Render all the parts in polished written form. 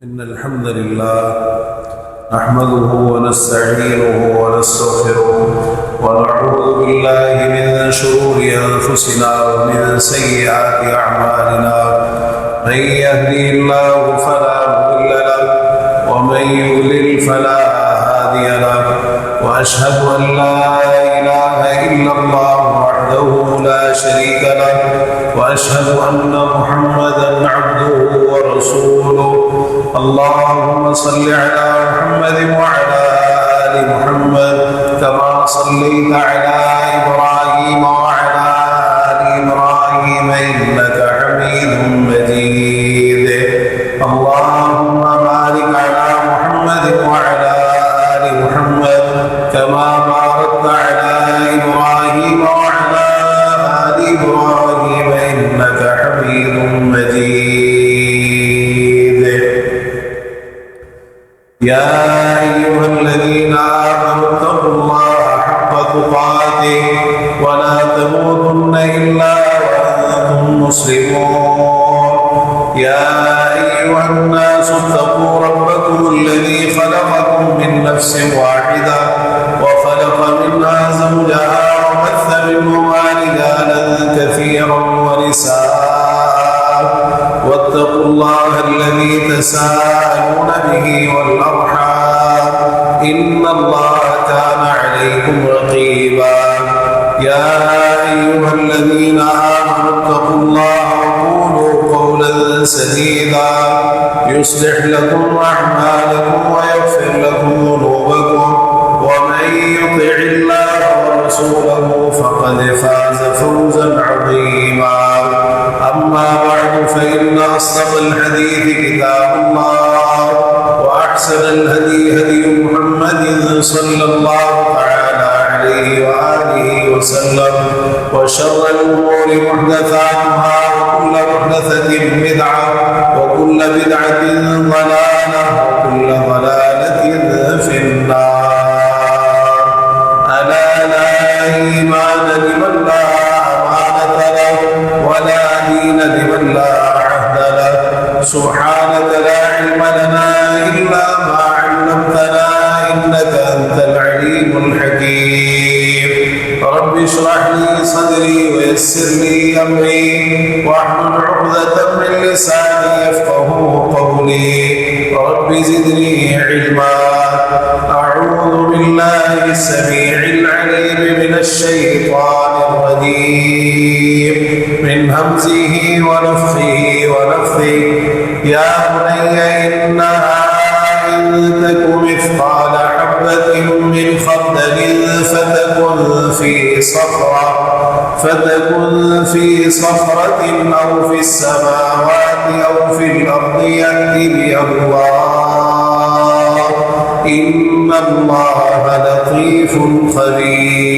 إن الحمد لله نحمده ونستعينه ونستغفره ونعوذ بالله من شرور أنفسنا ومن سيئات أعمالنا. من يهدي الله فلا مضل له ومن يضلل فلا هادي له، وأشهد أن لا إله إلا الله وحده لا شريك له، وأشهد أن محمدا عبده ورسوله. اللهم صل على محمد وعلى آل محمد كما صليت على إبراهيم وعلى آل إبراهيم إنك حميد مجيد. اللهم بارك على محمد وعلى آل محمد كما باركت على إبراهيم وعلى آل إبراهيم إنك حميد مجيد. يا أيها الذين آمنوا اتقوا الله حق تقاته ولا تموتن إلا وأنتم مسلمون. يا أيها الناس اتقوا ربكم الذي خلقكم من نفس واحدة وخلق منها زوجها وبث منهما رجالا كثيرا ونساء، واتقوا الله الذي تساءلون به والأرحام إن الله كان عليكم رقيبا. يا أيها الذين آمنوا اتقوا الله وقولوا قولا سديدا يصلح لكم أعمالكم ويغفر لكم ذنوبكم، ومن يطع الله ورسوله فقد فاز فوزا عظيما. أما بعد فإن أصدق الحديث كتاب الله، وأحسن الهدي هدي محمد صلى الله تعالى عليه وآله وسلم، وشر الأمور محدثاتها وكل محدثة بدعة وكل بدعة ضلالة وكل ضلالة في النار. ألا لا إيمان لمن لا أمانة له ولا دين لمن لا عهد له. سبحانك لا علم لنا إلا ما علمتنا إنك أنت العليم الحكيم. رب اشرح لي صدري ويسر لي أمري واحلل عقدة من لساني يفقه قولي. رب زدني علما. أعوذ بالله السميع العليم من الشيطان الرجيم من همزه ونفخه ونفثه. يا بني إنها إن تك مثقال حبة من خردل فتكن في صخرة أو في السماوات أو في الأرض يأت بها الله إن الله لطيف خبير.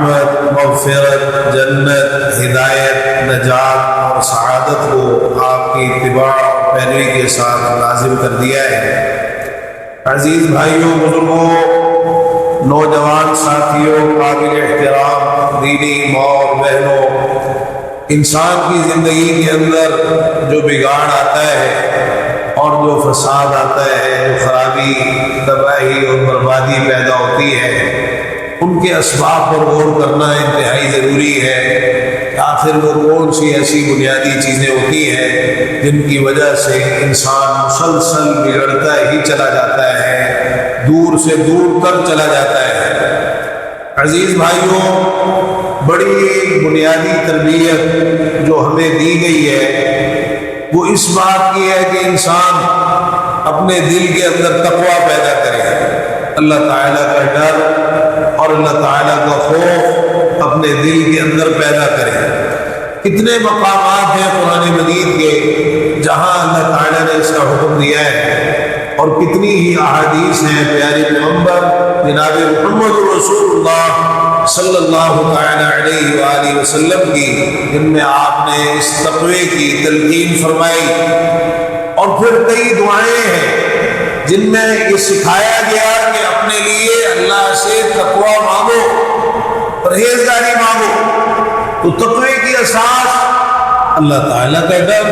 رحمت، مغفرت، جنت، ہدایت، نجات اور سعادت کو آپ کی اتباع اور پیروی کے ساتھ لازم کر دیا ہے۔ عزیز بھائیوں، بزرگوں، نوجوان ساتھیوں، قابل احترام دینی ماں اور بہنوں، انسان کی زندگی کے اندر جو بگاڑ آتا ہے اور جو فساد آتا ہے، جو خرابی، تباہی اور بربادی پیدا ہوتی ہے، ان کے اسباب پر غور کرنا انتہائی ضروری ہے۔ آخر وہ کون سی ایسی بنیادی چیزیں ہوتی ہیں جن کی وجہ سے انسان مسلسل بگڑتا ہی چلا جاتا ہے، دور سے دور تک چلا جاتا ہے۔ عزیز بھائیوں، بڑی بنیادی تربیت جو ہمیں دی گئی ہے وہ اس بات کی ہے کہ انسان اپنے دل کے اندر تقویٰ پیدا کرے، اللہ تعالیٰ کا ڈر اور اللہ تعالیٰ کا خوف اپنے دل کے اندر پیدا کرے۔ کتنے مقامات ہیں قرآن مجید کے جہاں اللہ تعالیٰ نے اس کا حکم دیا ہے، اور کتنی ہی احادیث ہیں پیارے پیغمبر جناب محمد رسول اللہ صلی اللہ تعالیٰ علیہ وآلہ وسلم کی، جن میں آپ نے اس تقوی کی تلقین فرمائی۔ اور پھر کئی دعائیں ہیں جن میں یہ سکھایا گیا کہ اپنے لیے اللہ سے تقوی مانگو، پرہیزگاری مانگو۔ تو تقوی کی اساس اللہ تعالیٰ کا ڈر،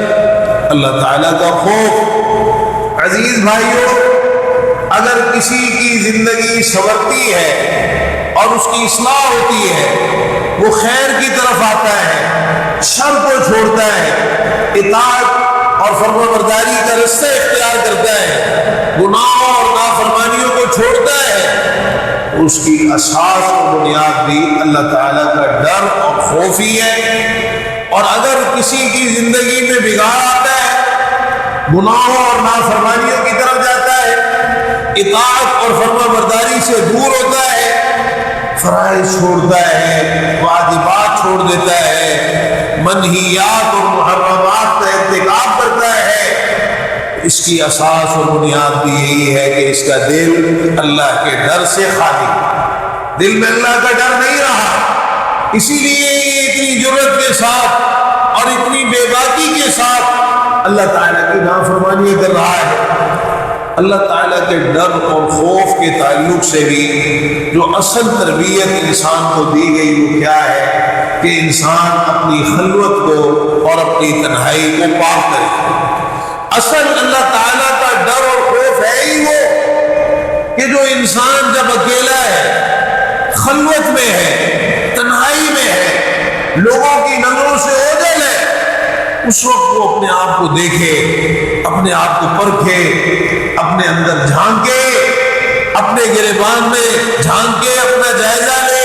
اللہ تعالیٰ کا خوف۔ عزیز بھائیوں، اگر کسی کی زندگی سنورتی ہے اور اس کی اصلاح ہوتی ہے، وہ خیر کی طرف آتا ہے، شر کو چھوڑتا ہے، اطاعت اور فرمانبرداری کا رستہ اختیار کرتا ہے، گناہوں اور نافرمانیوں کو چھوڑتا ہے، اس کی اساس اور بنیاد بھی اللہ تعالیٰ کا ڈر اور خوف ہی ہے۔ اور اگر کسی کی زندگی میں بگاڑ آتا ہے، گناہوں اور نافرمانیوں کی طرف جاتا ہے، اطاعت اور فرمانبرداری سے دور ہوتا ہے، فرائض چھوڑتا ہے، واجبات چھوڑ دیتا ہے، منہیات اور محرمات کا ارتکاب کرتا ہے، اس کی اساس اور بنیاد بھی یہی ہے کہ اس کا دل اللہ کے ڈر سے خالی، دل میں اللہ کا ڈر نہیں رہا۔ اسی لیے یہ اتنی جرأت کے ساتھ اور اتنی بے باکی کے ساتھ اللہ تعالیٰ کی نافرمانی کر رہا ہے۔ اللہ تعالیٰ کے ڈر اور خوف کے تعلق سے بھی جو اصل تربیت انسان کو دی گئی وہ کیا ہے کہ انسان اپنی خلوت کو اور اپنی تنہائی کو پاک کرے۔ اصل اللہ تعالیٰ کا ڈر اور خوف ہے ہی وہ کہ جو انسان جب اکیلا ہے، خلوت میں ہے، تنہائی میں ہے، لوگوں کی نظروں سے اوجھل ہے، اس وقت وہ اپنے آپ کو دیکھے، اپنے آپ کو پرکھے، اپنے اندر جھانکے، اپنے گریبان میں جھانکے، اپنا جائزہ لے،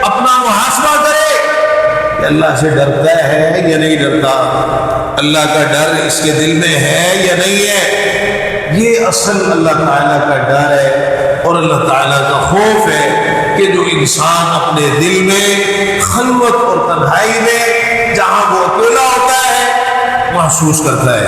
اپنا محاسبہ کرے کہ اللہ سے ڈرتا ہے یا نہیں ڈرتا، اللہ کا ڈر اس کے دل میں ہے یا نہیں ہے۔ یہ اصل اللہ تعالیٰ کا ڈر ہے اور اللہ تعالیٰ کا خوف ہے کہ جو انسان اپنے دل میں خلوت اور تنہائی میں جہاں وہ اکیلا ہوتا ہے محسوس کرتا ہے۔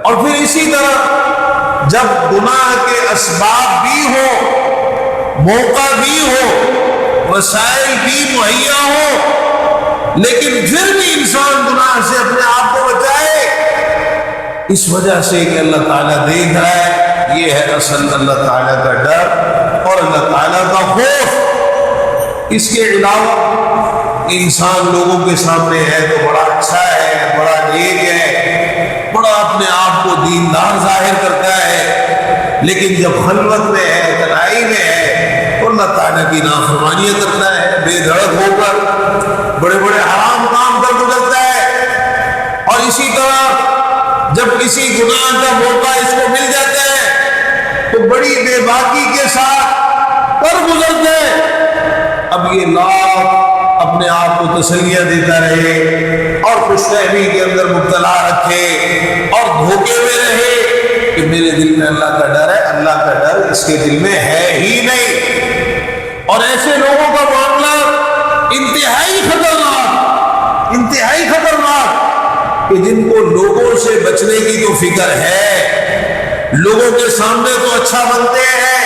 اور پھر اسی طرح جب گناہ کے اسباب بھی ہو، موقع بھی ہو، وسائل بھی مہیا ہو، لیکن پھر بھی انسان گناہ سے اپنے آپ کو بچائے، اس وجہ سے کہ اللہ تعالیٰ دیکھ رہا ہے۔ یہ ہے اصل اللہ تعالیٰ کا ڈر اور اللہ تعالیٰ کا خوف۔ اس کے علاوہ انسان لوگوں کے سامنے ہے تو بڑا اچھا ہے، بڑا نیک ہے، بڑا اپنے آپ کو دیندار ظاہر کرتا ہے، لیکن جب خلوت میں ہے، تنہائی میں ہے تو اللہ تعالیٰ کی نافرمانیاں کرتا ہے، بے دھڑک ہو کر بڑے بڑے حرام کام کر گزرتا ہے۔ اور اسی طرح جب کسی گناہ کا موقع اس کو مل جاتا ہے تو بڑی بے باکی کے ساتھ کر گزرتا ہے۔ اب یہ لاکھ اپنے آپ کو تسلیاں دیتا رہے اور خوش فہمی کے اندر مبتلا رکھے اور دھوکے میں رہے کہ میرے دل میں اللہ کا ڈر ہے، اللہ کا ڈر اس کے دل میں ہے ہی نہیں۔ اور ایسے لوگوں کا معاملہ انتہائی خطرناک کہ جن کو لوگوں سے بچنے کی تو فکر ہے، لوگوں کے سامنے تو اچھا بنتے ہیں،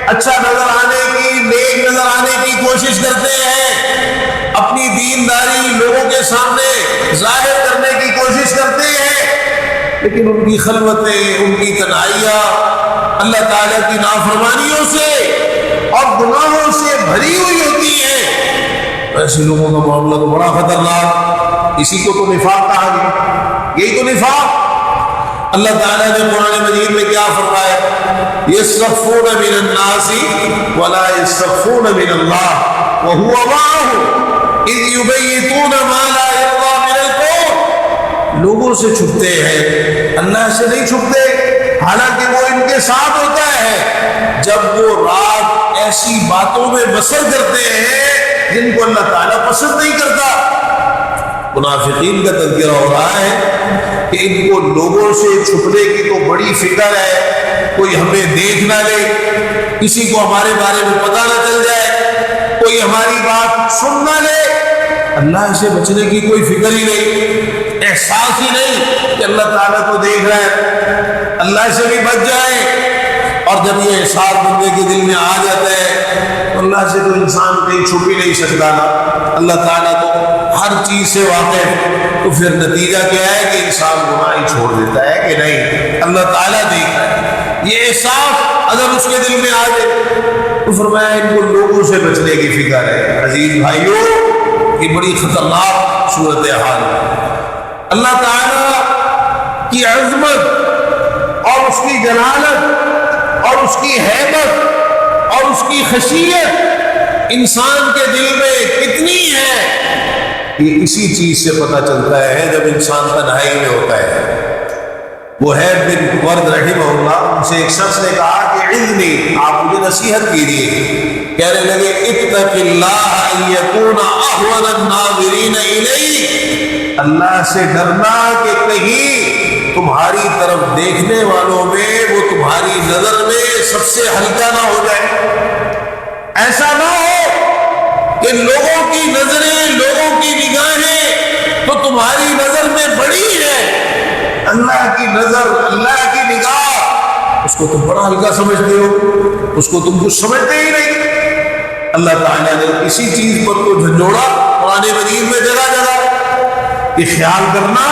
اچھا نظر آنے کی نیک نظر آنے کی کوشش کرتے ہیں، اپنی دینداری لوگوں کے سامنے ظاہر کرنے کی کوشش کرتے ہیں، لیکن ان کی خلوتیں، ان کی تنہائیاں اللہ تعالیٰ کی نافرمانیوں سے اور گناہوں سے بھری ہوئی ہوتی ہیں۔ ایسے لوگوں کا معاملہ تو بڑا خطرناک، اسی کو تو نفاق کہا گیا، یہی تو نفاق۔ اللہ تعالیٰ نے قرآن مجید میں کیا فرمایا؟ یستخفون من الناس ولا یستخفون من اللہ وهو معهم اذ یبیتون ما لا یرضی من القول۔ لوگوں سے چھپتے ہیں، اللہ سے نہیں چھپتے، حالانکہ وہ ان کے ساتھ ہوتا ہے جب وہ رات ایسی باتوں میں بسر کرتے ہیں جن کو اللہ تعالیٰ پسند نہیں کرتا۔ منافقین کا تذکرہ ہو رہا ہے کہ ان کو لوگوں سے چھپنے کی تو بڑی فکر ہے، کوئی ہمیں دیکھ نہ لے، کسی کو ہمارے بارے میں پتہ نہ چل جائے، کوئی ہماری بات سن نہ لے۔ اللہ سے بچنے کی کوئی فکر ہی نہیں، احساس ہی نہیں کہ اللہ تعالیٰ کو دیکھ رہا ہے، اللہ سے بھی بچ جائے۔ اور جب یہ احساس بندے کے دل میں آ جاتا ہے تو اللہ سے تو انسان کہیں چھپ ہی نہیں سکتا نا، اللہ تعالیٰ تو ہر چیز سے واقف، تو پھر نتیجہ کیا ہے کہ انسان گناہ ہی چھوڑ دیتا ہے کہ نہیں اللہ تعالیٰ دیکھ رہا ہے۔ یہ احساس اگر اس کے دل میں آ جائے تو فرمایا ان کو لوگوں سے بچنے کی فکر ہے۔ عزیز بھائیوں، یہ بڑی خطرناک صورتحال ہے۔ اللہ تعالیٰ کی عظمت اور اس کی جلالت اور اس کی ہیبت اور اس کی خشیت انسان کے دل میں کتنی ہے، یہ اسی چیز سے پتہ چلتا ہے جب انسان تنہائی میں ہوتا ہے۔ وہ ہے بن ورد رحمہ اللہ، ان سے ایک شخص نے کہا کہ عذنی، آپ مجھے نصیحت کیجیے۔ کہنے لگے اتق اللہ ان یکون احوج الناظرین الیک، اللہ سے ڈرنا کہ کہیں تمہاری طرف دیکھنے والوں میں وہ تمہاری نظر میں سب سے ہلکا نہ ہو جائے۔ ایسا نہ ہو کہ لوگوں کی نظریں، لوگوں کی نگاہیں تو تمہاری نظر میں بڑی ہے، اللہ کی نظر، اللہ کی نگاہ، اس کو تم بڑا ہلکا سمجھتے ہو، اس کو تم کچھ سمجھتے ہی نہیں۔ اللہ تعالیٰ نے اسی چیز پر تو جھنجھوڑا قرآن مجید میں جگہ جگہ کہ خیال کرنا،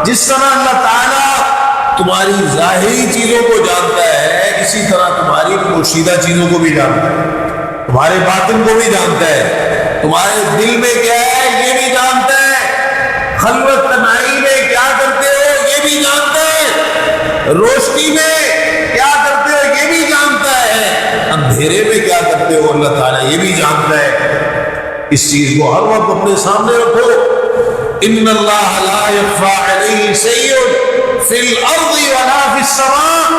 جس طرح اللہ تعالیٰ تمہاری ظاہری چیزوں کو جانتا ہے، اسی طرح تمہاری پوشیدہ چیزوں کو بھی جانتا ہے، تمہارے باطن کو بھی جانتا ہے، تمہارے دل میں کیا ہے یہ بھی جانتا ہے، خلوت تنہائی میں کیا کرتے ہو یہ بھی جانتا ہے، روشنی میں کیا کرتے ہو یہ بھی جانتا ہے، اندھیرے میں کیا کرتے ہو اللہ تعالیٰ یہ بھی جانتا ہے۔ اس چیز کو ہر وقت اپنے سامنے رکھو۔ ان اللہ لا یخفی علیہ شیء فی الارض ولا فی السماء،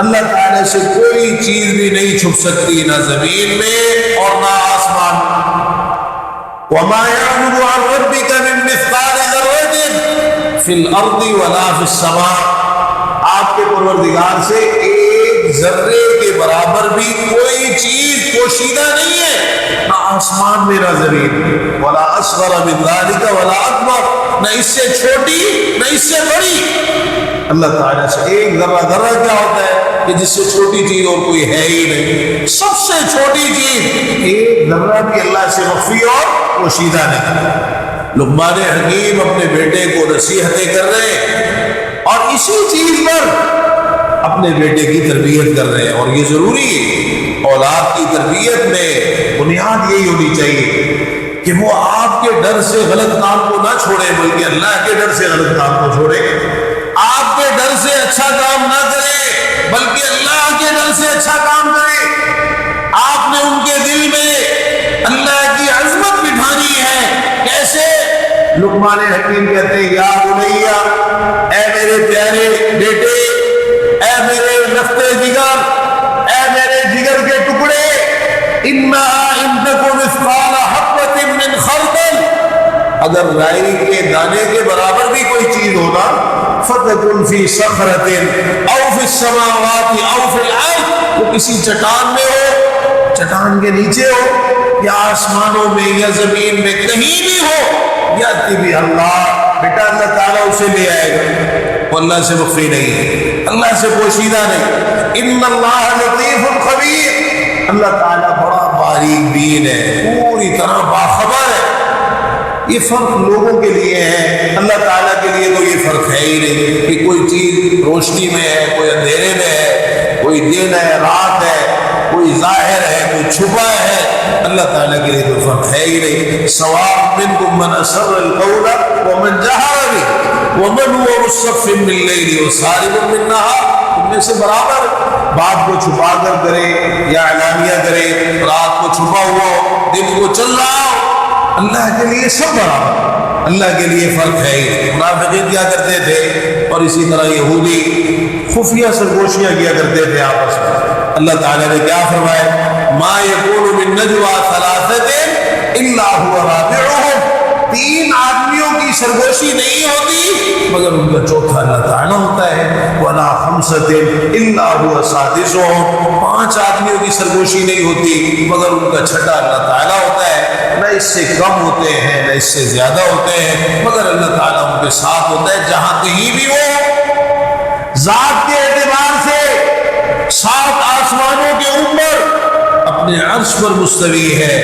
اللہ تعالیٰ سے کوئی چیز بھی نہیں چھپ سکتی، نہ زمین میں اور نہ آسمان۔ وما يعزب عن ربك من مثقال ذرة فی الارض ولا فی السماء، آپ کے پروردگار سے ایک ذرے کے برابر بھی کوئی چیز پوشیدہ نہیں ہے، نہ آسمان میں نہ زمین، ولا اصغر من ذلك ولا اکبر، نہ اس سے چھوٹی نہ اس سے بڑی۔ اللہ تعالیٰ سے ایک ذرہ، ذرہ کیا ہوتا ہے کہ جس سے چھوٹی چیز اور کوئی ہے ہی نہیں، سب سے چھوٹی چیز ایک ذرہ بھی اللہ سے مخفی اور پوشیدہ نہیں۔ لقمان حکیم اپنے بیٹے کو نصیحتیں کر رہے ہیں اور اسی چیز پر اپنے بیٹے کی تربیت کر رہے ہیں، اور یہ ضروری ہے۔ اولاد کی تربیت میں بنیاد یہی ہونی چاہیے کہ وہ آپ کے ڈر سے غلط کام کو نہ چھوڑے، بلکہ اللہ کے ڈر سے غلط کام کو چھوڑے، آپ کے ڈر سے اچھا کام نہ کرے بلکہ اللہ کے ڈر سے اچھا کام کرے۔ آپ نے ان کے دل میں اللہ کی عظمت بٹھانی ہے۔ کیسے؟ لقمان حکیم کہتے ہیں یا بنیا، اے میرے پیارے بیٹے، اے میرے لفتے جگر، اے میرے جگر کے ٹکڑے، انہا ان تک مثقال حبۃ من خردل، اگر رائی کے دانے کے برابر بھی کوئی چیز ہونا، فتکن فی صخرۃ او فی السماوات او فی الارض، وہ کسی چٹان میں ہو، چٹان کے نیچے ہو، یا آسمانوں میں یا زمین میں، کہیں بھی ہو، یاتی بھی اللہ، بیٹا اللہ تعالیٰ اسے لے آئے گا۔ وہ اللہ سے مخفی نہیں ہے، اللہ سے پوشیدہ نہیں۔ ان اللہ لطیف خبیر، اللہ تعالیٰ بڑا باریک بین ہے، پوری طرح باخبر ہے۔ یہ فرق لوگوں کے لیے ہے، اللہ تعالیٰ کے لیے تو یہ فرق ہے ہی نہیں کہ کوئی چیز روشنی میں ہے، کوئی اندھیرے میں ہے، کوئی دن ہے، رات ہے، کوئی ظاہر ہے، کوئی چھپا ہے۔ اللہ تعالیٰ کے لیے تو فرق ہے ہی نہیں۔ سواء منکم من اسر القول ومن جہر به ومن هو مستخف باللیل وسارب بالنہار، تم میں سے برابر بات کو چھپا کر کرے یا اعلانیہ کرے، رات کو چھپا ہوا ہو، دن کو چل رہا ہو، اللہ کے لیے سب برابر، اللہ کے لیے فرق ہے ہی۔ منافقین کیا کرتے تھے اور اسی طرح یہودی خفیہ سرگوشیاں کیا کرتے تھے آپس میں۔ اللہ تعالیٰ نے کیا فرمایا؟ ما یکون من نجوی ثلاثۃ الا هو رابعهم، تین آدمیوں کی سرگوشی نہیں ہوتی مگر ان کا چوتھا اللہ تعالیٰ ہوتا ہے۔ ولا خمسۃ الا هو سادسهم، پانچ آدمیوں کی سرگوشی نہیں ہوتی مگر ان کا چھٹا اللہ تعالیٰ ہوتا ہے۔ نہ اس سے کم ہوتے ہیں نہ اس سے زیادہ ہوتے ہیں مگر اللہ تعالیٰ ان کے ساتھ ہوتا ہے جہاں کہیں بھی وہ ذات کے اعتبار سے سات آسمانوں کے اوپر اپنے عرش پر مستوی ہے،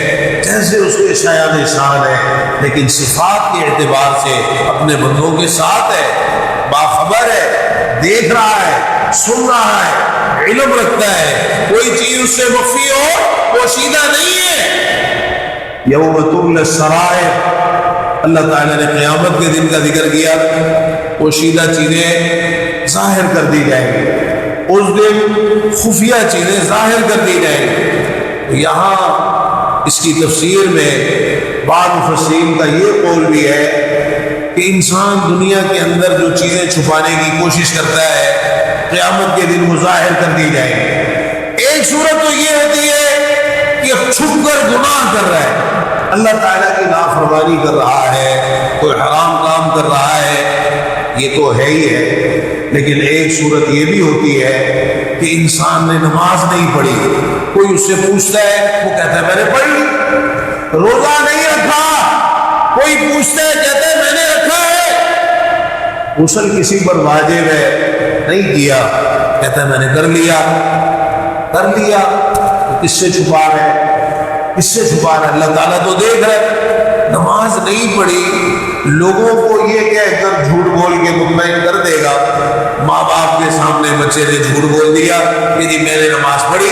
جیسے اس کے شایان شان ہے، لیکن صفات کے اعتبار سے اپنے بندوں کے ساتھ ہے، باخبر ہے، دیکھ رہا ہے، سن رہا ہے، علم رکھتا ہے، کوئی چیز اس سے مخفی ہو پوشیدہ نہیں ہے۔ یوم تبلی السرائر، اللہ تعالیٰ نے قیامت کے دن کا ذکر کیا، پوشیدہ چیزیں ظاہر کر دی جائیں گی، اس دن خفیہ چیزیں ظاہر کر دی جائیں گی۔ یہاں اس کی تفسیر میں بعض مفسرین کا یہ قول بھی ہے کہ انسان دنیا کے اندر جو چیزیں چھپانے کی کوشش کرتا ہے قیامت کے دن وہ ظاہر کر دی جائیں گی۔ ایک صورت تو یہ ہوتی ہے کہ چھپ کر گناہ کر رہا ہے، اللہ تعالیٰ کی نافرمانی کر رہا ہے، کوئی حرام کام کر رہا ہے، یہ تو ہے ہی ہے۔ لیکن ایک صورت یہ بھی ہوتی ہے کہ انسان نے نماز نہیں پڑھی، کوئی اس سے پوچھتا ہے، وہ کہتا ہے میں نے پڑھ لی۔ روزہ نہیں رکھا، کوئی پوچھتا ہے کہتا ہے میں نے رکھا ہے۔ غسل کسی پر واجب ہے، نہیں کیا، کہتا ہے میں نے کر لیا۔ تو کس سے چھپا رہے؟ کس سے چھپا رہے؟ اللہ تعالیٰ تو دیکھ رہے۔ نماز نہیں پڑھی، لوگوں کو یہ کہہ کر جھوٹ بول کے مطمئن کر دے گا، ماں باپ کے سامنے بچے نے جھوٹ بول دیا کہ جی میں نے نماز پڑھی،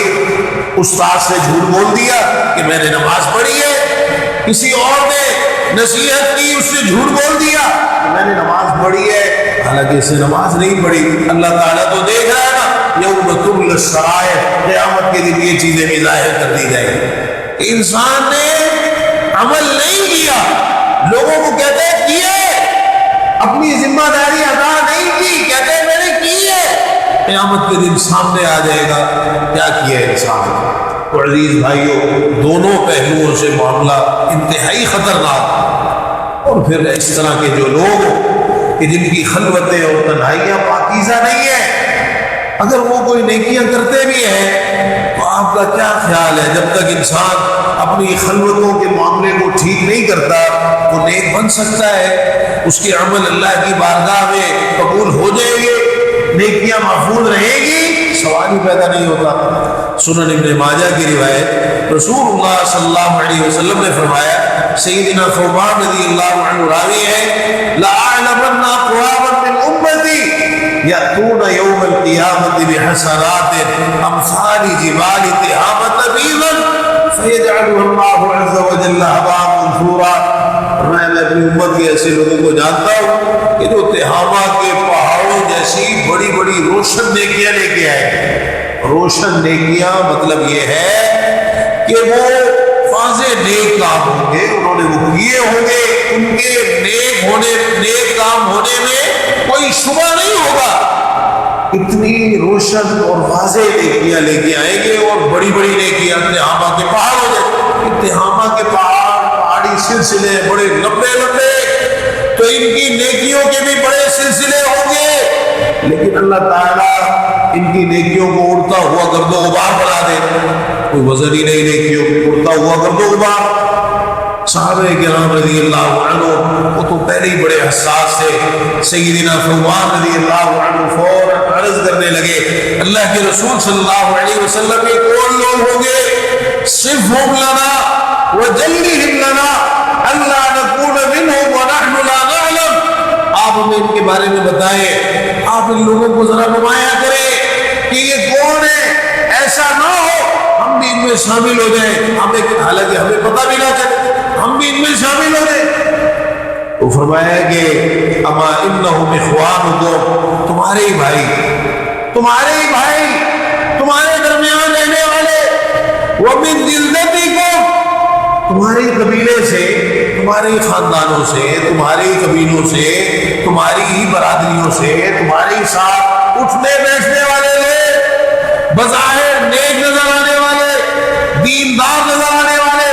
استاد سے جھوٹ بول دیا کہ میں نے نماز پڑھی ہے، کسی اور نے نصیحت کی اس سے جھوٹ بول دیا کہ میں نے نماز پڑھی ہے، حالانکہ اس نے نماز نہیں پڑھی۔ اللہ تعالیٰ تو دیکھ رہا ہے نا، یوم تبلی السرائر، قیامت کے دن یہ چیزیں بھی ظاہر کر دی جائیں گی۔ انسان نے عمل نہیں کیا، لوگوں کو کہتے ہیں کیے، اپنی ذمہ داری ادا نہیں کی، کہتے ہیں میں نے کی ہے، قیامت کے دن سامنے آ جائے گا کیا کیا انسان۔ تو عزیز بھائیوں، دونوں پہلوؤں سے معاملہ انتہائی خطرناک۔ اور پھر اس طرح کے جو لوگ کہ جن کی خلوتیں اور تنہائیاں پاکیزہ نہیں ہیں، اگر وہ کوئی نیکیاں کرتے بھی ہیں تو آپ کا کیا خیال ہے جب تک انسان اپنی خلوتوں کے معاملے کو ٹھیک نہیں کرتا وہ نیک بن سکتا ہے؟ اس کے عمل اللہ کی بارگاہ میں قبول ہو جائیں گے، نیکیاں محفوظ رہیں گی؟ سوال ہی پیدا نہیں ہوتا۔ سنن ابن ماجہ کی روایت، رسول اللہ صلی اللہ علیہ وسلم نے فرمایا، سیدنا ثوبان رضی اللہ عنہ راوی ہے، لا اعلمن اقواما من امتی یاتون یوم القیامت بحسنات امثال جبال تہامۃ بیضا فیجعلها اللہ عز وجل ہباء منثورا۔ میں اپنی امت کے ایسے لوگوں کو جانتا ہوں کہ جو تہامہ کے پہاڑوں جیسی بڑی بڑی روشن نیکیاں لے کے آئے۔ روشن نیکیاں مطلب یہ ہے کہ وہ واضح نیک کام ہوں گے، انہوں نے وہ کیے ہوں گے، ان کے نیک کام ہونے میں کوئی شبہ نہیں ہوگا۔ اتنی روشن اور واضح نیکیاں لے کے آئیں گے اور بڑی بڑی نیکیاں، تہامہ کے پہاڑ ہو جائے، تہامہ کے پہاڑی سلسلے بڑے لمبے لمبے، تو ان کی نیکیوں کے بھی بڑے سلسلے ہوں گے، لیکن اللہ تعالیٰ ان کی نیکیوں کو اڑتا ہوا گرد و غبار بنا دے، کوئی وزن ہی نہیں نیکیوں کو، اڑتا ہوا گرد و غبار۔ صحابہ کرام رضی اللہ عنہ وہ تو پہلے ہی بڑے حساس تھے۔ سیدنا ثوبان رضی اللہ عنہ فوراً عرض کرنے لگے اللہ کے رسول صلی اللہ علیہ وسلم کے کون لوگ ہوں گے؟ صفہم لنا وجلہم لنا اللہ نکون منہم ونحن لا نعلم۔ آپ ہمیں ان کے بارے میں بتائیں، آپ ان لوگوں کو ذرا نمایاں کریں کہ یہ کون ہے، ایسا نہ ہو ہم بھی ان میں شامل ہو جائیں، حالانکہ ہمیں پتہ بھی نہ چلے ہم بھی ان میں شامل ہو جائیں۔ تو فرمایا کہ اما انہم اخوانکم، تمہارے ہی بھائی، تمہارے ہی بھائی، تمہارے درمیان رہنے والے، ومن جلدتکم، تمہارے قبیلے سے، تمہارے خاندانوں سے، تمہاری قبیلوں سے، تمہاری ہی برادریوں سے، تمہارے ساتھ اٹھنے بیٹھنے والے لوگ، بظاہر نیک نظر آنے والے، دیندار نظر آنے والے،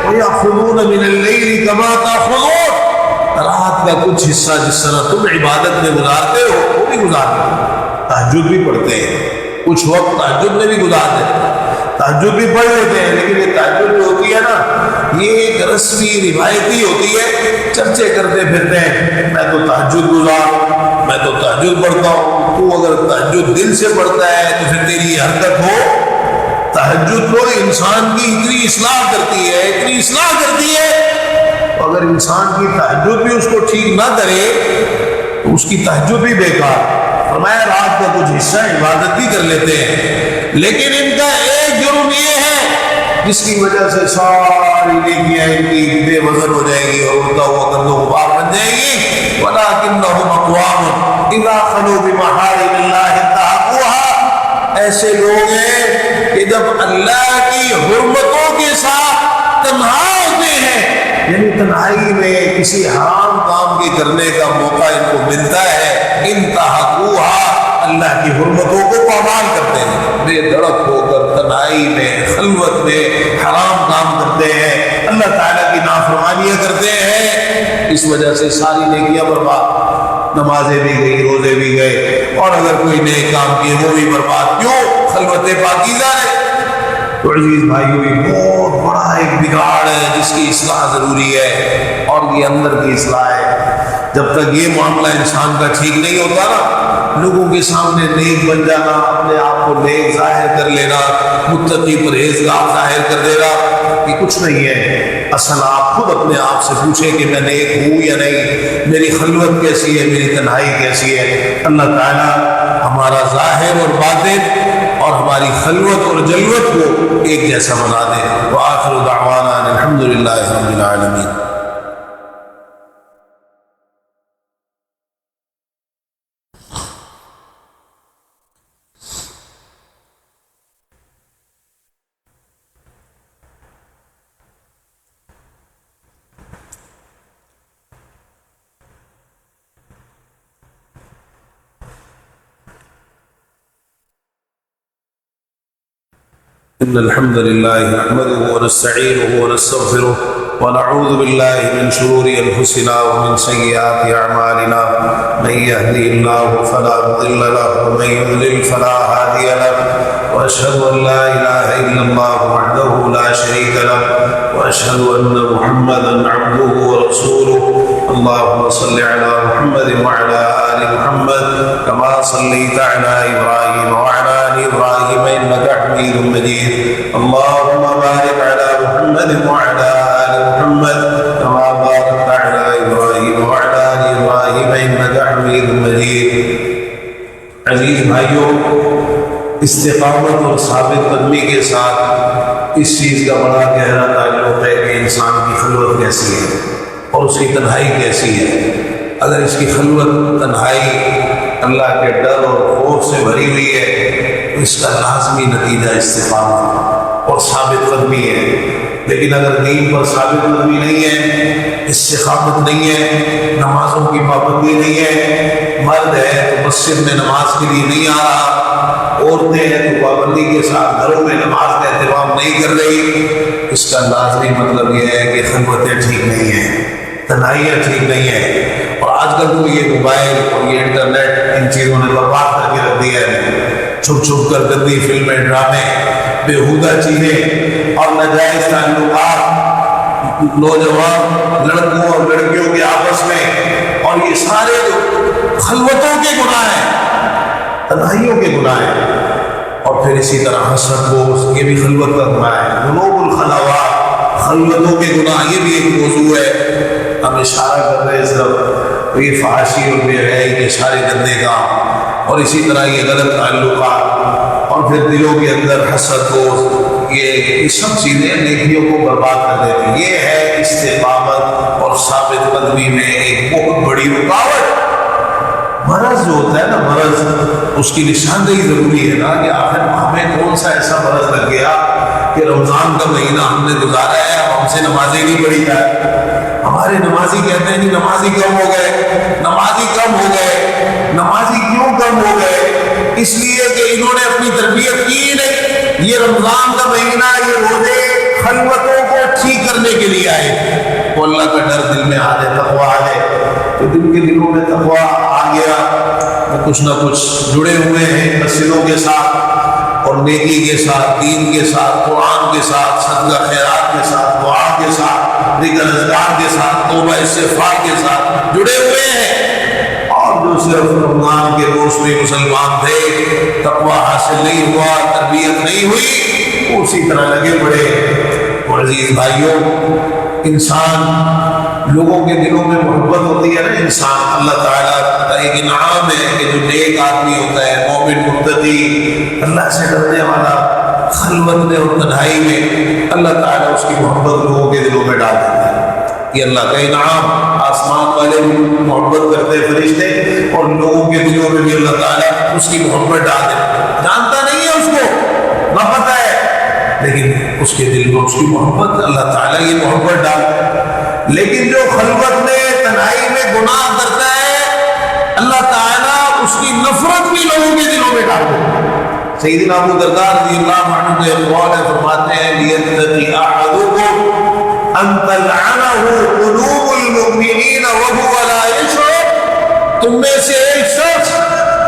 وَيَأْخُذُونَ مِنَ اللَّيْلِ كَمَا تَأْخُذُونَ، رات کا کچھ حصہ جس طرح تم عبادت میں گزارتے ہو وہ بھی گزارتے ہیں، تہجد بھی پڑھتے ہیں، کچھ وقت تہجد میں بھی گزارتے ہیں، تہجد بھی پڑھ لیتے ہیں، لیکن یہ تہجد جو ہوتی ہے نا یہ ایک رسمی روایتی ہوتی ہے، چرچے کرتے پھرتے ہیں میں تو تہجد گزار، میں تو تہجد پڑھتا ہوں۔ تو اگر تہجد دل سے پڑھتا ہے تو پھر تیری حرکت ہو، تہجد تو انسان کی اتنی اصلاح کرتی ہے، اتنی اصلاح کرتی ہے، اگر انسان کی تہجد بھی اس کو ٹھیک نہ کرے تو اس کی تہجد بھی بیکار۔ فرمایا رات کا کچھ حصہ عبادت بھی کر لیتے ہیں، لیکن ان کا ایک جرم یہ ہے جس کی وجہ سے ساری نیکیاں ان کی بے وزن ہو جائے گی اور اڑتا ہوا گرد و غبار بن جائے گی۔ وَلَٰكِنَّهُمْ أَقْوَامٌ إِذَا خَلُوا بِمَحَارِمِ اللَّهِ انتَهَكُوهَا، ایسے لوگ ہیں کہ جب اللہ کی حرمتوں کے ساتھ تنہا ہوتے ہیں، یعنی تنہائی میں کسی حرام کام کے کرنے کا موقع ان کو ملتا ہے، انتہاکوہا، اللہ کی حرمتوں کو پامال کرتے ہیں، بے دھڑک ہو کر تنہائی میں خلوت میں حرام کام کرتے ہیں، اللہ تعالیٰ کی نافرمانیاں کرتے ہیں، اس وجہ سے ساری نیکیاں برباد، نمازیں بھی گئی، روزے بھی گئے، اور اگر کوئی نیک کام کیے وہ بھی برباد، کیوں؟ خلوت پاکیزہ ہے۔ تو عزیز بھائیو یہ بہت بڑا ایک بگاڑ ہے جس کی اصلاح ضروری ہے، اور یہ اندر کی اصلاح ہے۔ جب تک یہ معاملہ انسان کا ٹھیک نہیں ہوتا نا، لوگوں کے سامنے نیک بن جانا، اپنے آپ کو نیک ظاہر کر لینا، متقی پرہیزگار ظاہر کر دینا، یہ کچھ نہیں ہے۔ اصل آپ خود اپنے آپ سے پوچھیں کہ میں نیک ہوں یا نہیں، میری خلوت کیسی ہے، میری تنہائی کیسی ہے۔ اللہ تعالیٰ ہمارا ظاہر اور باطن اور ہماری خلوت اور جلوت کو ایک جیسا بنا دے۔ وآخر دعوانا الحمدللہ رب العالمین۔ إن الحمد لله نحمده ونستعينه ونستغفره ونعوذ بالله من شرور أنفسنا ومن سيئات أعمالنا، من يهدي الله فلا مضل له ومن يضلل فلا هادي له، وأشهد أن لا إله إلا الله وحده لا شريك له، وأشهد أن محمدا عبده ورسوله۔ اللهم صل على محمد وعلى آل محمد كما صليت على إبراهيم وعلى آل إبراهيم إنك حميد مجيد۔ اللهم بارك على محمد وعلى آل محمد كما باركت على إبراهيم وعلى آل إبراهيم إنك حميد مجيد۔ عزیز بھائیوں، استقامت اور ثابت قدمی کے ساتھ اس چیز کا بڑا گہرا تعلق ہے کہ انسان کی خلوت کیسی ہے اور اس کی تنہائی کیسی ہے۔ اگر اس کی خلوت تنہائی اللہ کے ڈر اور خوف سے بھری ہوئی ہے تو اس کا لازمی نتیجہ استقامت اور ثابت قدمی ہے، لیکن اگر دین پر ثابت قدمی نہیں ہے، استقامت نہیں ہے، نمازوں کی پابندی نہیں ہے، مرد ہے تو مسجد میں نماز کے لیے نہیں آ رہا، عورتیں ہیں تو پابندی کے ساتھ گھروں میں نماز کا اہتمام نہیں کر رہی، اس کا لازمی مطلب یہ ہے کہ خلوتیں ٹھیک نہیں ہیں، تنہائیاں ٹھیک نہیں ہیں۔ اور آج کل تو یہ موبائل اور یہ انٹرنیٹ ان چیزوں نے برباد کر کے رکھ دیا ہے، چھپ چھپ کر گندی فلمیں، ڈرامے، بےہودہ چیزیں اور ناجائز تعلقات، نوجوان لڑکوں اور لڑکیوں کے آپس میں سارے جو خلوتوں کے گناہ ہیں، تنہائیوں کے گناہ ہیں، اور پھر اسی طرح حسد بغض، یہ بھی خلوت کا گناہ ہے، ذنوب الخلوات، خلوتوں کے گناہ، یہ بھی ایک موضوع ہے۔ ہم اشارہ کر رہے ہیں صرف یہ فحاشی اور بے حیائی کے سارے گندے کام، اور اسی طرح یہ غلط تعلقات، اور پھر دلوں کے اندر حسد بغض، یہ سب چیزیں نیکیوں کو برباد کر دیتی ہیں۔ یہ ہے استقامت اور ثابت قدمی میں ایک بہت بڑی رکاوٹ۔ مرض جو ہوتا ہے نا، مرض، اس کی نشاندہی ضروری ہے نا، کہ آخر ہمیں کون سا ایسا مرض لگ گیا کہ رمضان کا مہینہ ہم نے گزارا ہے، اب ہم سے نمازیں نہیں پڑھی جائے۔ ہمارے نمازی کہتے ہیں کہ نمازی کم ہو گئے، نمازی کم ہو گئے۔ نمازی کیوں کم ہو گئے؟ اس لیے کہ انہوں نے اپنی تربیت کی ہی نہیں۔ یہ رمضان کا مہینہ، یہ روزے خلوتوں کو ٹھیک کرنے کے لیے آئے، وہ اللہ کا ڈر دل میں آ جائے، تقویٰ آ جائے، تو دل کے دلوں میں تقویٰ آ گیا، وہ کچھ نہ کچھ جڑے ہوئے ہیں مسجدوں کے ساتھ اور نیکی کے ساتھ، دین کے ساتھ، قرآن کے ساتھ، صدقہ خیرات کے ساتھ، دعا کے ساتھ، ذکر اذکار کے ساتھ، توبہ استغفار کے ساتھ جڑے ہوئے ہیں، اور جو صرف رمضان کے روز میں مسلمان تھے، تقویٰ حاصل نہیں ہوا، تربیت نہیں ہوئی، اسی طرح لگے پڑے۔ اور عزیز بھائیوں، انسان، لوگوں کے دلوں میں محبت ہوتی ہے نا، انسان، اللہ تعالیٰ کا ایک انعام ہے کہ جو نیک آدمی ہوتا ہے، مومن متقی، اللہ سے ڈرنے والا، خلوت میں اور تنہائی میں اللہ تعالیٰ اس کی محبت لوگوں کے دلوں میں ڈال دیتا ہے۔ یہ اللہ کا انعام، آسمان والے محبت کرتے فرشتے، اور لوگوں کے دلوں میں بھی اللہ تعالیٰ اس کی محبت ڈال دیتا۔ جانتا نہیں ہے اس کو، نہ پتہ ہے، لیکن اس کے دل میں اس کی محبت، اللہ تعالیٰ یہ محبت ڈالتا ہے۔ لیکن جو خلوت میں تنہائی میں گناہ کرتا ہے، اللہ تعالیٰ اس کی نفرت بھی لوگوں کے دلوں میں ڈال دیتا ہے۔ سیدنا ابو درداء رضی اللہ عنہ کے اقوال فرماتے ہیں، لِيَتَّقِ أَحَدُكُمْ أَن تَلْعَنَهُ قُلُوبُ الْمُؤْمِنِينَ وَهُوَ لَا يَشْعُرُ، تم میں سے ایک شخص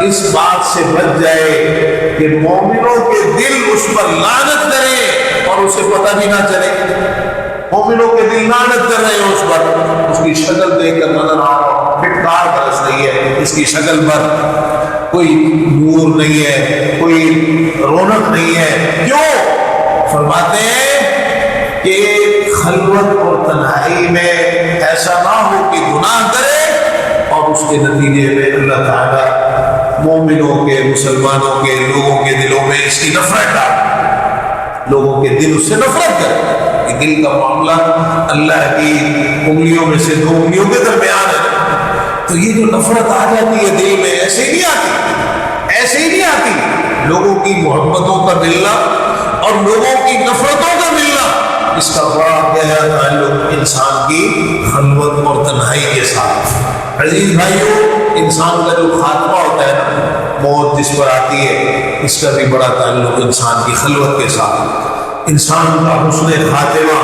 اس بات سے بچ جائے کہ مومنوں کے دل اس پر لعنت کرے اور اسے پتہ بھی نہ چلے۔ مومنوں کے دل لعنت کر رہے ہیں اس پر، اس کی شکل دیکھ کر نظر آ رہا، فٹکار برس رہی ہے اس کی شکل پر، کوئی نور نہیں ہے، کوئی رونق نہیں ہے۔ کیوں؟ فرماتے ہیں کہ خلوت اور تنہائی میں ایسا نہ ہو کہ گناہ کرے اور اس کے نتیجے میں اللہ تعالیٰ مومنوں کے، مسلمانوں کے، لوگوں کے دلوں میں اس کی نفرت ڈال، لوگوں کے دل اس سے نفرت کرے۔ یہ دل کا معاملہ اللہ کی انگلیوں میں سے 2 انگلیوں کے درمیان ہے، تو یہ جو نفرت آ جاتی ہے دل میں، ایسے ہی نہیں آتی، ایسے ہی نہیں آتی۔ لوگوں کی محبتوں کا ملنا اور لوگوں کی نفرتوں کا ملنا، اس کا بڑا گہرا تعلق انسان کی خلوت اور تنہائی کے ساتھ۔ عزیز بھائیوں، انسان کا جو خاتمہ ہوتا ہے نا، موت جس پر آتی ہے، اس کا بھی بڑا تعلق انسان کی خلوت کے ساتھ۔ انسان کا حسن خاتمہ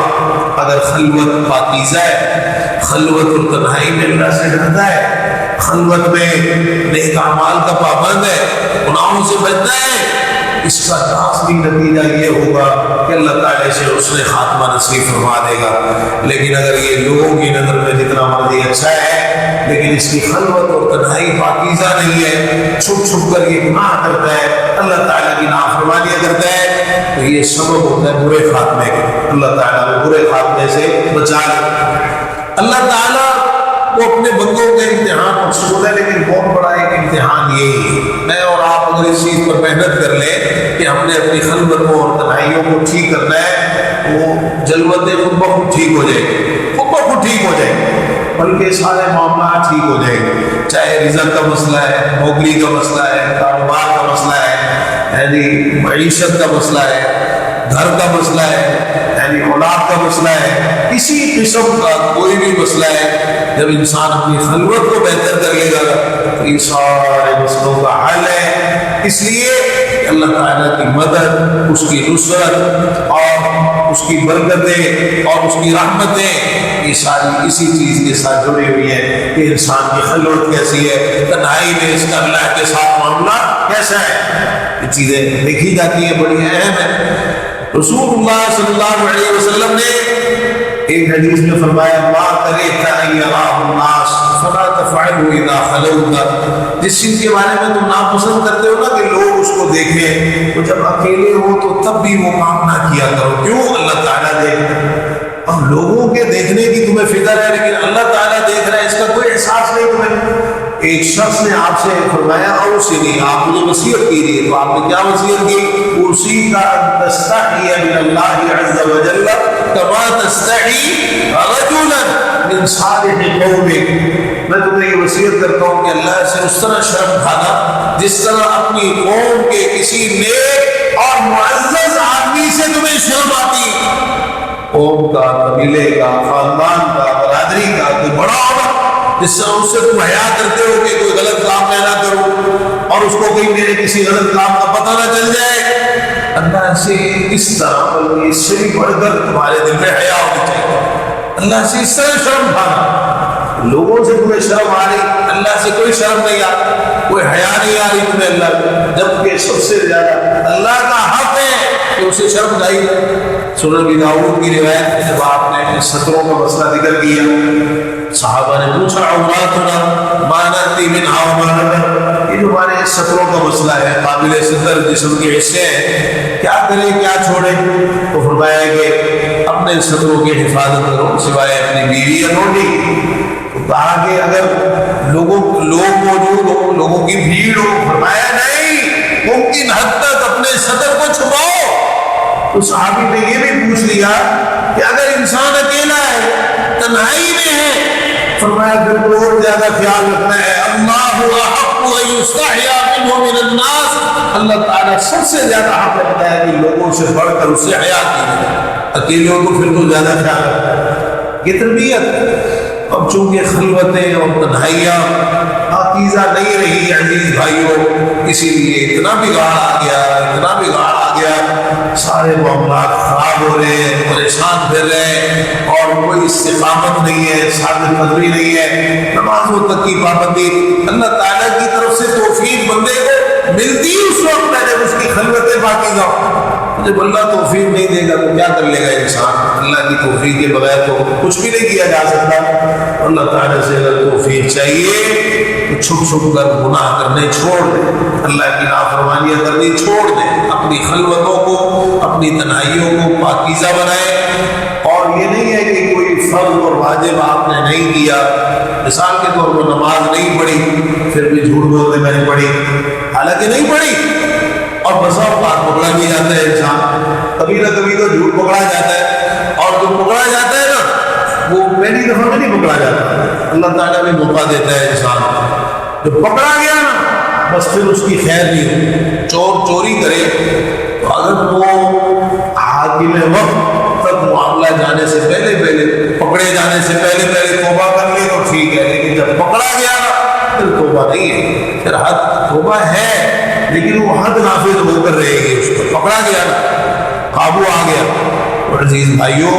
اگر خلوت پاکیزہ ہے، خلوت اور تنہائی میں اللہ سے ڈرتا ہے، خلوت میں نیک اعمال کا پابند ہے، گناہوں سے بچتا ہے، اس کا لازمی نتیجہ یہ ہوگا کہ اللہ تعالیٰ سے حسن خاتمہ نصیب فرما دے گا۔ لیکن اگر یہ لوگوں کی نظر میں جتنا مرضی اچھا ہے، لیکن اس کی خلوت اور تنہائی پاکیزہ نہیں ہے، چھپ چھپ کر یہ گناہ کرتا ہے، اللہ تعالیٰ کی نافرمانیاں کرتا ہے، تو یہ سبب ہوتا ہے برے خاتمے کا۔ اللہ تعالیٰ کو برے خاتمے سے بچا لے۔ اللہ تعالیٰ وہ اپنے بندوں کے امتحان مقصود ہے، لیکن بہت بڑا ایک امتحان یہی ہے، میں اور آپ اگر اس چیز پر محنت کر لیں کہ ہم نے اپنی خلوتوں اور تنہائیوں کو ٹھیک کرنا ہے، وہ جلوتیں خود بخود ٹھیک ہو جائیں، خود بخود ٹھیک ہو جائیں، بلکہ سارے معاملات ٹھیک ہو جائیں گے، چاہے رزق کا مسئلہ ہے، نوکری کا مسئلہ ہے، کاروبار کا مسئلہ ہے، یعنی معیشت کا مسئلہ ہے، گھر کا مسئلہ ہے، یعنی اولاد کا مسئلہ ہے، کسی قسم کا کوئی بھی مسئلہ ہے، جب انسان اپنی خلوت کو بہتر کر لے گا تو یہ سارے مسئلوں کا حل ہے۔ اس لیے اللہ تعالیٰ کی مدد، اس کی نصرت اور اس کی برکتیں اور اس کی رحمتیں، یہ ساری اسی چیز کے ساتھ جڑی ہوئی ہے کہ انسان کی خلوت کیسی ہے، تنہائی میں اس کا اللہ کے ساتھ معاملہ کیسا ہے، یہ چیزیں دیکھی جاتی ہیں، بڑی اہم ہے۔ رسول اللہ صلی اللہ علیہ وسلم نے ایک حدیث میں فرمایا، ما کریت ان یراہ الناس فلا تفعل اذا خلوت، جس چیز کے بارے میں تم ناپسند کرتے ہو نا کہ لوگ اس کو دیکھیں، تو جب اکیلے ہو تو تب بھی وہ کام نہ کیا کرو. کیوں؟ اللہ تعالیٰ دیکھ. اب لوگوں کے دیکھنے کی تمہیں فکر ہے لیکن اللہ تعالیٰ دیکھ رہا ہے اس کا کوئی احساس نہیں تمہیں. ایک شخص نے آپ سے فرمایا اوصنی، آپ مجھے وصیت کیجیے، تو آپ نے کیا وصیت کی؟ اوصیک ان تستحی من اللہ عز وجل کما تستحی رجلا من صالح قومک. میں تمہیں یہ وصیت کرتا ہوں کہ اللہ سے اس طرح شرم کھانا جس طرح اپنی قوم کے کسی نیک اور معزز آدمی سے تمہیں شرم آتی. قوم کا، قبیلے کا، خاندان کا، برادری کا کوئی بڑا عمر جس سے اس سے تم حیا کرتے ہو کہ کوئی غلط کام میں نہ کروں اور اس کو کہیں میرے کسی غلط کام کا پتہ نہ چل جائے. اللہ سے اس طرح، بلکہ اس سے بھی بڑھ کر تمہارے دل میں حیا ہونی چاہیے. اللہ سے اس طرح شرم کھانا. لوگوں سے تمہیں شرم آ رہی، اللہ سے کوئی شرم نہیں آ رہی، کوئی حیا نہیں آ رہی تمہیں اللہ کو، جبکہ سب سے زیادہ اللہ کا حق ہے کہ اسے شرم لائی. سنن ابی داؤد کی روایت ہے جب آپ نے ستروں کا مسئلہ ذکر کیا، صحابہ نے پوچھا عوراتنا ما نأتی منہا وما نذر، یہ جو ہمارے ستروں کا مسئلہ ہے، قابل ستر جسم کے حصے ہیں، کیا کریں کیا چھوڑیں؟ تو فرمایا کہ اپنے ستروں کی حفاظت کرو سوائے اپنی بیوی یا روٹی. تو کہا کہ اگر لوگ موجود ہو، لوگوں کی بھیڑ ہو، فرمایا نہیں، ممکن حد تک اپنے ستر کو چھپاؤ. تو صحابی نے یہ بھی پوچھ لیا کہ اگر انسان اکیلا ہے، تنہائی میں ہے، فرمایا پھر تو اور زیادہ خیال رکھنا ہے. اللہ احق ان یستحیا منہ من الناس، اللہ تعالیٰ سب سے زیادہ حق رکھتا ہے کہ لوگوں سے بڑھ کر اس سے حیا کیجیے. اکیلے ہو تو پھر تو زیادہ خیال رکھتا ہے. یہ تربیت. اب چونکہ خلوتیں اور تنہائیاں پاکیزہ نہیں رہی عزیز بھائیوں، اسی لیے اتنا بگاڑ آ گیا، سارے معاملات خراب ہو رہے ہیں، پریشان پھر رہے ہیں، اور کوئی استقامت نہیں ہے، ثابت قدمی نہیں ہے، نمازوں تک کی پابندی. اللہ تعالیٰ کی طرف سے توفیق بندے کو ملتی اس وقت ہے جب اس کی خلوتیں پاکیزہ ہوں. جب اللہ توفیق نہیں دے گا تو کیا کر لے گا انسان؟ اللہ کی توفیق کے بغیر تو کچھ بھی نہیں کیا جا سکتا. اللہ تعالیٰ سے اگر توفیق چاہیے تو چھپ چھپ کر گناہ کرنے چھوڑ دیں، اللہ کی نافرمانیاں کرنی چھوڑ دیں، اپنی خلوتوں کو، اپنی تنہائیوں کو پاکیزہ بنائیں. اور یہ نہیں ہے کہ کوئی فرض اور واجب آپ نے نہیں کیا، مثال کے طور پر نماز نہیں پڑھی پھر بھی جھوٹ بولتے میں نے پڑھی، حالانکہ نہیں پڑھی. اور بسا اوقات پکڑا بھی جاتا ہے انسان، کبھی نہ کبھی تو جھوٹ پکڑا جاتا ہے، اور جو پکڑا جاتا ہے نا وہ پہلی دفعہ میں نہیں پکڑا جاتا. اللہ تعالیٰ بھی موقع دیتا ہے انسان. جو پکڑا گیا نا بس پھر اس کی خیر نہیں ہوتی. چور چوری کرے تو اگر وہ حاکم وقت تک معاملہ جانے سے پہلے پکڑے جانے سے پہلے توبہ کر لے تو ٹھیک ہے، لیکن جب پکڑا گیا نا پھر توبہ نہیں ہے، پھر حد توبہ ہے لیکن وہ حد نافذ ہو کر رہے گی. اس کو پکڑا گیا نا، قابو آ گیا. اور عزیز بھائیوں،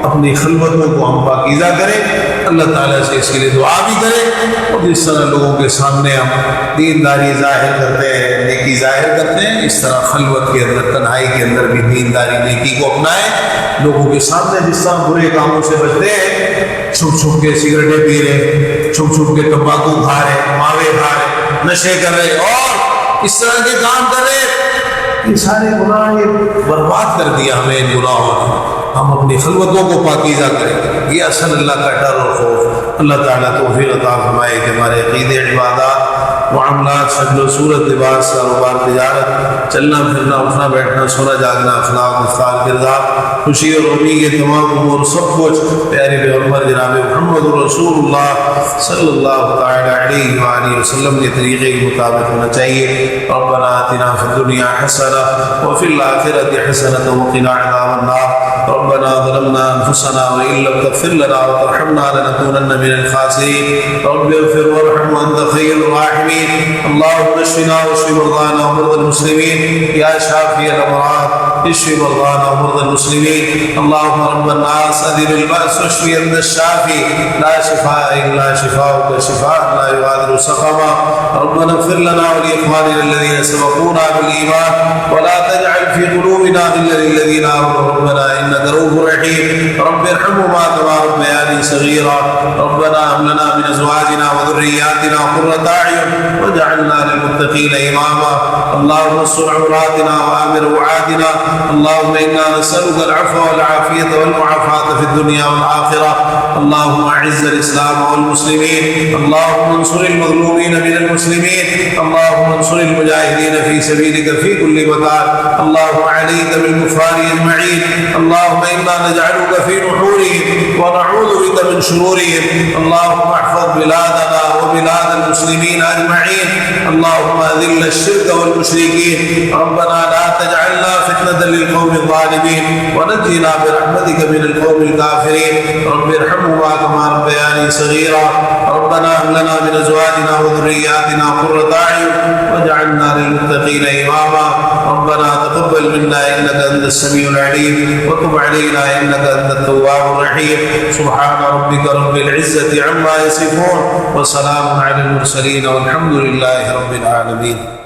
اپنی خلوتوں کو ہم پاکیزہ کریں، اللہ تعالیٰ سے اس کے لیے دعا بھی کریں. اور جس طرح لوگوں کے سامنے ہم دینداری ظاہر کرتے ہیں، نیکی ظاہر کرتے ہیں، اس طرح خلوت کے اندر، تنہائی کے اندر بھی دینداری نیکی کو اپنائیں. لوگوں کے سامنے جس طرح برے کاموں سے بچتے ہیں، چھپ چھپ کے سگریٹیں پی رہے، چھپ چھپ کے تمباکو کھا رہے، ماوے کھا رہے، نشے کر رہے اور اس طرح کے کام کر رہے، یہ سارے گناہ یہ برباد کر دیا ہمیں ان گناہوں نے. ہم اپنی خلوتوں کو پاکیزہ کریں، یہ اصل اللہ کا ڈر اور خوف. اللہ تعالیٰ توفیق عطا فرمائے کہ ہمارے عقیدے، عبادات، معاملات، شکل و صورت، لباس، کاروبار، تجارت، چلنا پھرنا، اٹھنا بیٹھنا، سونا جاگنا، اخلاق، گفتار، کردار، خوشی اور غمی کے تمام امور سب کچھ پیارے پیغمبر جناب محمد رسول اللہ صلی اللہ تعالیٰ علیہ وآلہ وسلم کے طریقے کے مطابق ہونا چاہیے. ربنا آتنا فی الدنیا حسنہ وفی الآخرۃ حسنۃ وقنا عذاب النار. ربنا ظلمنا انفسنا وان لم تغفر لنا وترحمنا لنكونن من الخاسرين. رب اغفر وارحم وانت خير الراحمين. اللهم اشفنا واشف مرضانا ومرضى المسلمين يا شافي الامراض اشف مرضانا ومرضى المسلمين. اللهم رب الناس اذهب الباس واشف انت الشافي لا شفاء الا شفاؤك شفاء لا يغادر سقما. ربنا اغفر لنا ولاخواننا الذين سبقونا بالايمان ولا تجعل في قلوبنا غلا للذين آمنوا ربنا إنك رؤوف رحيم رب ارحمهما كما ربياني صغيرا ربنا هب لنا من أزواجنا وذرياتنا قرة أعين واجعلنا للمتقين إماما اللهم استر عوراتنا وآمن روعاتنا اللهم إنا نسألك العفو والعافية والمعافاة في الدنيا والآخرة اللهم أعز الإسلام والمسلمين اللهم انصر المظلومين من المسلمين اللهم انصر المجاهدين في سبيلك في كل مكان اللهم عليك بالكفار أجمعين اللهم إنا نجعلك في نحورهم ونعوذ بك من شرورهم اللهم احفظ بلادنا وبلاد المسلمين أجمعين اللهم أذل الشرك والمشركين ربنا لا تجعلنا فتنة للقوم الظالمين ونجنا برحمتك من القوم الكافرين رب ارحمهما كما ربياني صغيرا ربنا هب لنا من أزواجنا وذرياتنا قرة أعين واجعلنا للمتقين إماما ربنا تقبل منا إنك أنت السميع العليم وتب علينا إنك أنت التواب الرحيم سبحان ربك رب العزة عما يصفون وسلام على المرسلين والحمد لله رب العالمين.